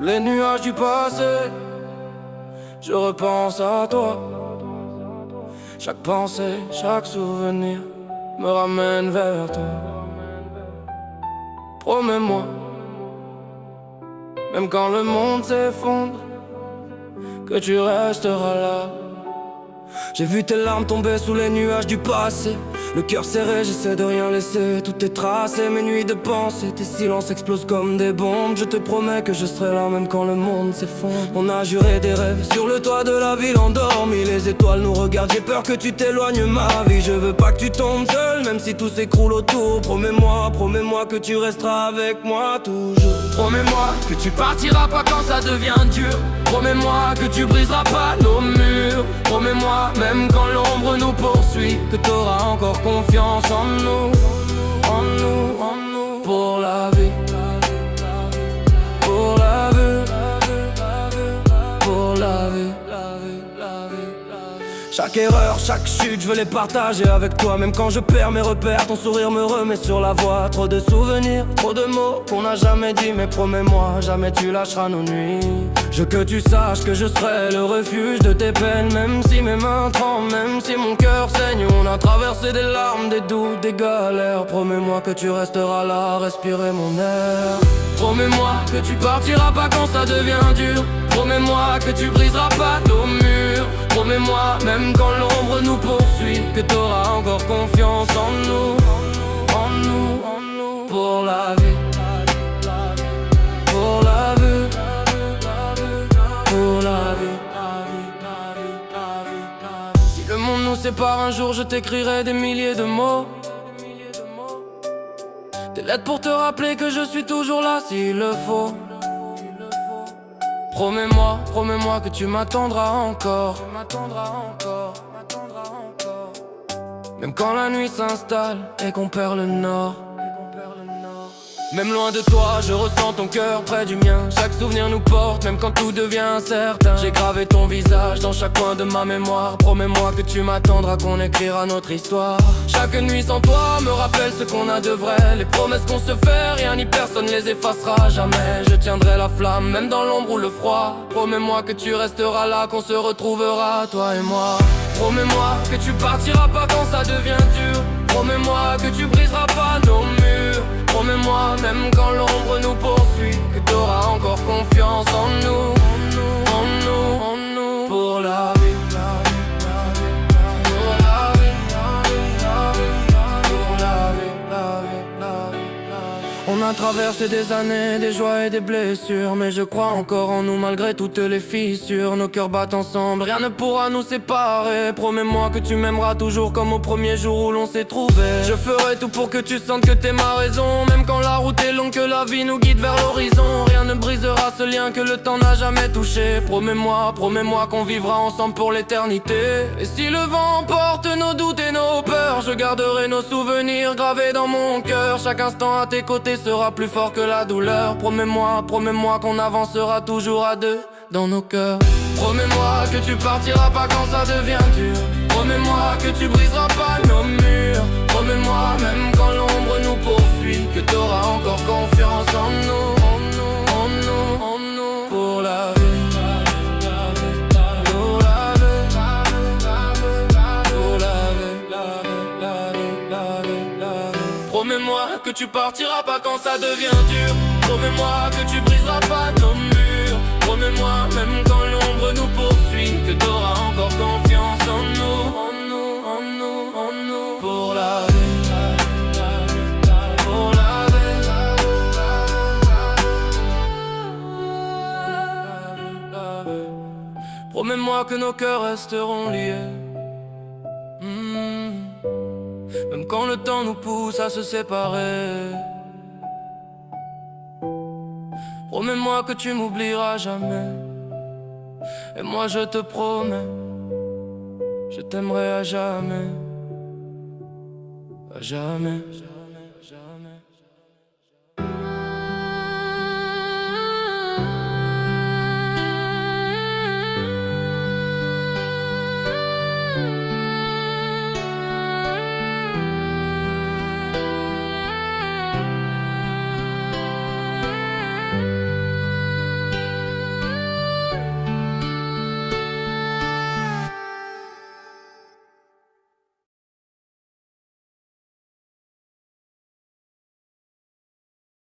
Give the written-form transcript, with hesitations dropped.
les nuages du passé, je repense à toi. Chaque pensée, chaque souvenir me ramène vers toi. Promets-moi, même quand le monde s'effondre, que tu resteras là. J'ai vu tes larmes tomber sous les nuages du passé. Le cœur serré, j'essaie de rien laisser. Tout est tracé, mes nuits de pensée. Tes silences explosent comme des bombes. Je te promets que je serai là même quand le monde s'effondre. On a juré des rêves sur le toit de la ville endormie. Les étoiles nous regardent, j'ai peur que tu t'éloignes ma vie. Je veux pas que tu tombes seul, même si tout s'écroule autour. Promets-moi, promets-moi que tu resteras avec moi toujours. Promets-moi que tu partiras pas quand ça devient dur. Promets-moi que tu briseras pas nos murs. Promets-moi, même quand l'ombre nous poursuit, que t'auras encore confiance en nous, en nous, en nous. Pour la vie, pour la vie, pour la vie. Chaque erreur, chaque chute, je veux les partager avec toi. Même quand je perds mes repères, ton sourire me remet sur la voie. Trop de souvenirs, trop de mots qu'on n'a jamais dit. Mais promets-moi, jamais tu lâcheras nos nuits. Je veux que tu saches que je serai le refuge de tes peines. Même si mes mains tremblent, même si mon cœur saigne. On a traversé des larmes, des doutes, des galères. Promets-moi que tu resteras là, respirer mon air. Promets-moi que tu partiras pas quand ça devient dur. Promets-moi que tu briseras pas nos murs. Promets-moi, même quand l'ombre nous poursuit, que t'auras encore confiance en nous, en nous, en nous. Pour la vie, pour la vie, pour la vie. Si le monde nous sépare un jour, je t'écrirai des milliers de mots. Des lettres pour te rappeler que je suis toujours là s'il le faut. Promets-moi, promets-moi que tu m'attendras encore. Même quand la nuit s'installe et qu'on perd le nord. Même loin de toi, je ressens ton cœur près du mien. Chaque souvenir nous porte, même quand tout devient incertain. J'ai gravé ton visage dans chaque coin de ma mémoire. Promets-moi que tu m'attendras, qu'on écrira notre histoire. Chaque nuit sans toi me rappelle ce qu'on a de vrai. Les promesses qu'on se fait, rien ni personne les effacera jamais. Je tiendrai la flamme, même dans l'ombre ou le froid. Promets-moi que tu resteras là, qu'on se retrouvera, toi et moi. Promets-moi que tu partiras pas quand ça devient dur. Promets-moi que tu briseras pas nos murs. Promets-moi, même quand l'ombre nous poursuit, que t'auras encore confiance en nous, en nous, en nous. Pour la vie, pour la vie, pour la vie. On a traversé des années, des joies et des blessures, mais je crois encore en nous malgré toutes les fissures. Nos cœurs battent ensemble, rien ne pourra nous séparer. Promets-moi que tu m'aimeras toujours comme au premier jour où l'on s'est trouvé. Je ferai tout pour que tu sentes que t'es ma raison. Même quand la route est longue, que la vie nous guide vers l'horizon. Rien ne brisera ce lien que le temps n'a jamais touché. Promets-moi, promets-moi qu'on vivra ensemble pour l'éternité. Et si le vent emporte nos doutes et nos peurs, je garderai nos souvenirs gravés dans mon cœur. Chaque instant à tes côtés sera plus fort que la douleur. Promets-moi, promets-moi qu'on avancera toujours à deux dans nos cœurs. Promets-moi que tu partiras pas quand ça devient dur. Promets-moi que tu briseras pas nos murs. Promets-moi, même quand l'ombre nous poursuit, que t'auras encore confiance en nous, en nous, en nous, en nous. Pour la vie. Promets-moi que tu partiras pas quand ça devient dur. Promets-moi que tu briseras pas nos murs. Promets-moi, même quand l'ombre nous poursuit, que t'auras encore confiance en nous, en nous, en nous, en nous. Pour la vie, pour la vie. Promets-moi que nos cœurs resteront liés. Même quand le temps nous pousse à se séparer. Promets-moi que tu m'oublieras jamais. Et moi je te promets, je t'aimerai à jamais. À jamais.